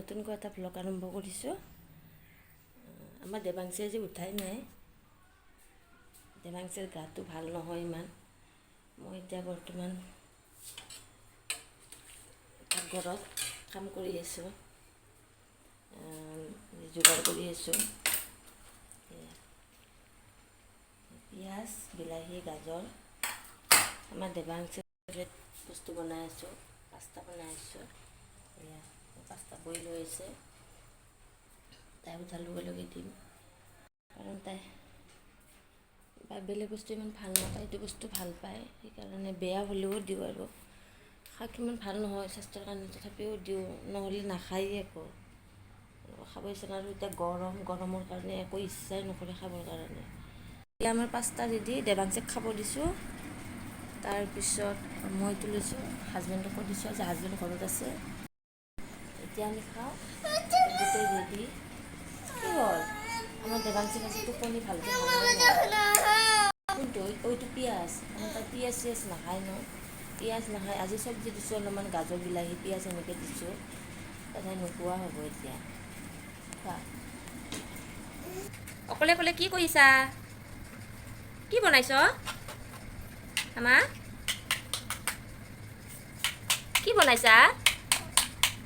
নতুনকৈ এটা ব্লগ আৰম্ভ কৰিছোঁ। আমাৰ দেৱাংশী আজি উঠাই নাই। দেৱাংশীৰ গাটো ভাল নহয় ইমান। মই এতিয়া বৰ্তমান পাকঘৰত কাম কৰি আছোঁ, যোগাৰ কৰি আছোঁ। পিঁয়াজ, বিলাহী, গাজৰ, আমাৰ দেৱাংশীৰ ফেভৰেট বস্তু বনাই আছোঁ। পাস্তা বনাই আছোঁ। এয়া পাস্তা বইল হৈ আছে। তাই উঠাৰ লগে লগে দিম, কাৰণ তাই বেলেগ বস্তু ইমান ভাল নাপায়, এইটো বস্তু ভাল পায়। সেইকাৰণে বেয়া হ'লেও দিওঁ আৰু শাক ইমান ভাল নহয় স্বাস্থ্যৰ কাৰণে, তথাপিও দিওঁ, নহ'লে নাখায়েই একো। খাব ইচ্ছা নাই আৰু এতিয়া গৰমৰ কাৰণে একো ইচ্ছাই নকৰে খাবৰ কাৰণে। এতিয়া আমাৰ পাস্তা ৰেডি, দেৱাংশীক খাব দিছোঁ। তাৰপিছত মই তুলিছোঁ, হাজবেণ্ডকো দিছোঁ, আজি হাজবেণ্ড ঘৰত আছে। এতিয়া আমি খাওঁ, গোটেই ৰেডি। কি হ'ল? আমাৰ দেৱাংশী আজি টোপনি ভালকৈ ভাঙাই নাই। কোনটো? এইটো পিঁয়াজ, আমাৰ তাত পিঁয়াজ চিয়াজ নাখায় ন, পিঁয়াজ নাখায়। আজি চব্জি দিছোঁ অলপমান, গাজৰ, বিলাহী, পিঁয়াজ এনেকৈ দিছোঁ। তাতে নোখোৱা হ'ব এতিয়া। খোৱা। অকলে অকলে কি কৰিছা? কি বনাইছ আমা? কি বনাইছা?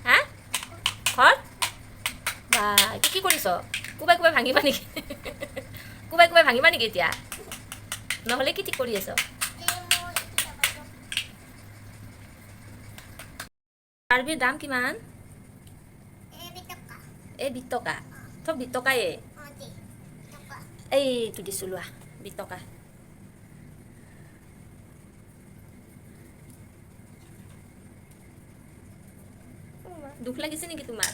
হা? ঘৰ? বা কি কৰিছ? কোবাই কোবাই ভাঙিবা নেকি? কোবাই কোবাই ভাঙিবা নেকি এতিয়া? নহ'লে কি ঠিক কৰি আছ? বাৰ্বিৰ দাম কিমান? 20 টকা। চব 20 টকায়ে। এইটো দিছোঁ লোৱা, 20 টকা। দুখ লাগিছে নেকি তোমাৰ?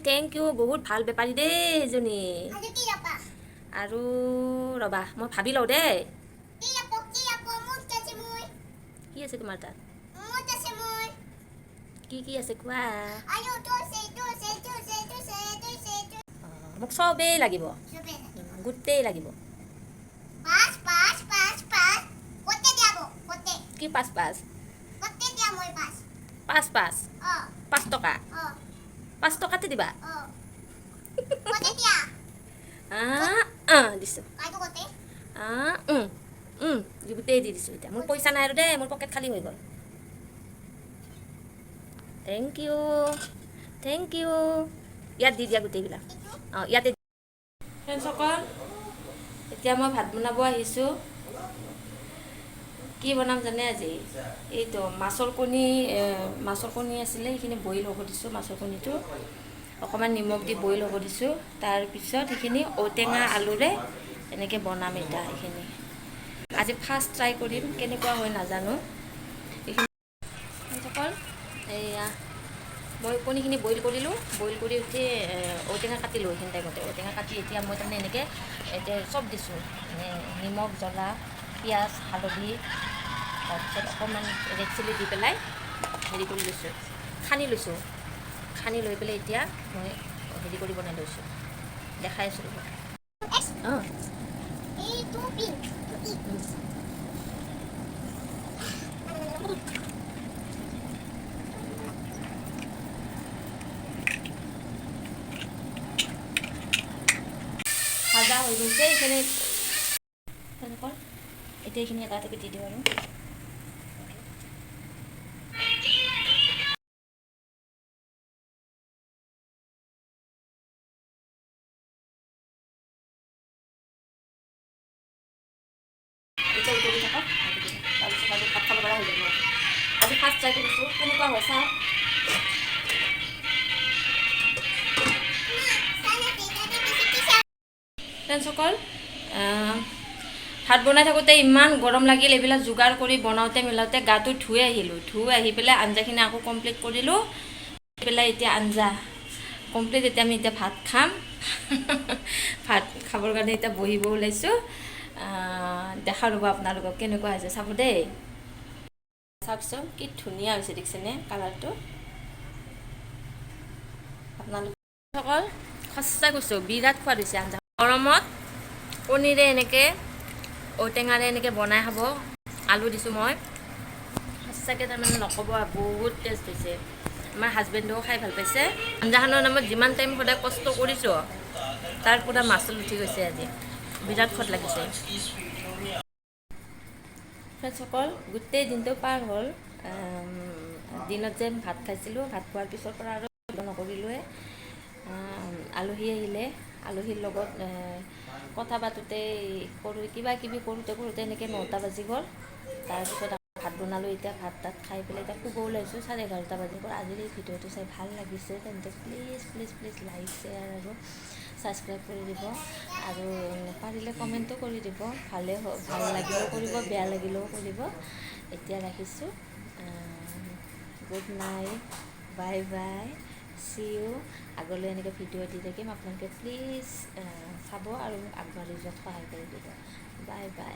থেংক ইউ, বহুত ভাল বেপাৰী দেই এজনী। আৰু ৰ'বা, মই ভাবি লওঁ দেই। কি আছে তোমাৰ তাত? কি আছে কোৱা? মোক চবেই লাগিব, গোটেই লাগিব। কি পাঁচ? 5 টকা? 5 টকাতে দিবা? দিছোঁ। গোটেই দি দিছোঁ। এতিয়া মোৰ পইচা নাই আৰু দেই, মোৰ পকেট খালী হৈ গ'ল। Thank you. ইয়াত দি দিয়া গোটেইবিলাক। ইয়াতে। ফ্ৰেণ্ডসকল, এতিয়া মই ভাত বনাব আহিছোঁ। কি বনাম জানে আজি? এইটো মাছৰ কণী আছিলে, সেইখিনি বইল হ'ব দিছোঁ। মাছৰ কণীটো অকণমান নিমখ দি বইল হ'ব দিছোঁ। তাৰপিছত সেইখিনি ঔটেঙা আলুৰে এনেকৈ বনাম। এতিয়া সেইখিনি আজি ফাৰ্ষ্ট ট্ৰাই কৰিম, কেনেকুৱা হয় নাজানো। এইখিনি এয়া মই কণীখিনি বইল কৰিলোঁ, বইল কৰি উঠি ঔটেঙা কাটিলোঁ। এইখিনি টাইমতে ঔটেঙা কাটি এতিয়া মই তাৰমানে এনেকৈ এতিয়া চব দিছোঁ, নিমখ, জ্বলা, পিঁয়াজ, হালধি, তাৰপিছত অকণমান ৰেড চিলি দি পেলাই হেৰি কৰি লৈছোঁ, সানি লৈছোঁ। সানি লৈ পেলাই এতিয়া মই হেৰি কৰি বনাই লৈছোঁ, দেখাই আছোঁ ৰ'ব। ভাজা হৈ গৈছে এইখিনি। এতিয়া এইখিনি এটা এটাকৈ দি দিওঁ আৰু এতিয়া উতলি থাকক। তাৰপিছত আজি ভাত খাব পৰা হৈ যাব। আজি ফাৰ্ষ্ট ট্ৰাই কৰিছোঁ, কেনেকুৱা হয় চাওঁ। ফ্ৰেণ্ডসকল, ভাত বনাই থাকোঁতে ইমান গৰম লাগিল। এইবিলাক যোগাৰ কৰি বনাওঁতে মেলাওঁতে গাটো ধুই আহিলোঁ। ধুই আহি পেলাই আঞ্জাখিনি আকৌ কমপ্লিট কৰিলোঁ। পেলাই এতিয়া আঞ্জা কমপ্লিট। এতিয়া আমি ভাত খাম। ভাত খাবৰ কাৰণে এতিয়া বহিব ওলাইছোঁ। দেখা ৰ'ব আপোনালোকক কেনেকুৱা হৈছে, চাব দেই। চাওকচোন কি ধুনীয়া হৈছে, দেখিছেনে কালাৰটো? আপোনালোকসকল সঁচা কৈছোঁ, বিৰাট সোৱাদ হৈছে আঞ্জা। গৰমত কণীৰে এনেকৈ ঔটেঙাৰে এনেকৈ বনাই খাব। আলু দিছোঁ মই। সঁচাকৈ তাৰমানে নক'ব, বহুত টেষ্ট হৈছে। আমাৰ হাজবেণ্ডেও খাই ভাল পাইছে। আঞ্জাখনৰ নামত যিমান টাইম সদায় কষ্ট কৰিছোঁ, তাৰ পূৰা মাচুল উঠি গৈছে আজি, বিৰাট সোৱাদ লাগিছে। ফ্ৰেণ্ডসকল, গোটেই দিনটো পাৰ হ'ল। দিনত যে ভাত খাইছিলোঁ, ভাত খোৱাৰ পিছৰ পৰা আৰু নকৰিলোৱে। আলহী আহিলে, আলহীৰ লগত কথা পাতোঁতে কিবা কিবি কৰোঁতে এনেকৈ 9টা বাজি গ'ল। তাৰপিছত ভাত বনালোঁ। এতিয়া ভাত তাত খাই পেলাই এতিয়া শুব ওলাইছোঁ। 11:30 বাজিৰ পৰা। আজিৰ এই ভিডিঅ'টো চাই ভাল লাগিছে তেন্তে প্লিজ লাইক, শ্বেয়াৰ আৰু ছাবস্ক্ৰাইব কৰি দিব, আৰু পাৰিলে কমেণ্টো কৰি দিব। ভাল লাগিলেও কৰিব, বেয়া লাগিলেও কৰিব। এতিয়া ৰাখিছোঁ। Good night, bye bye, see you. আগলৈ এনেকৈ ভিডিঅ' দি থাকিম, আপোনালোকে প্লিজ চাব আৰু আগবাঢ়ি যোৱাত সহায় কৰি দিব। Bye bye.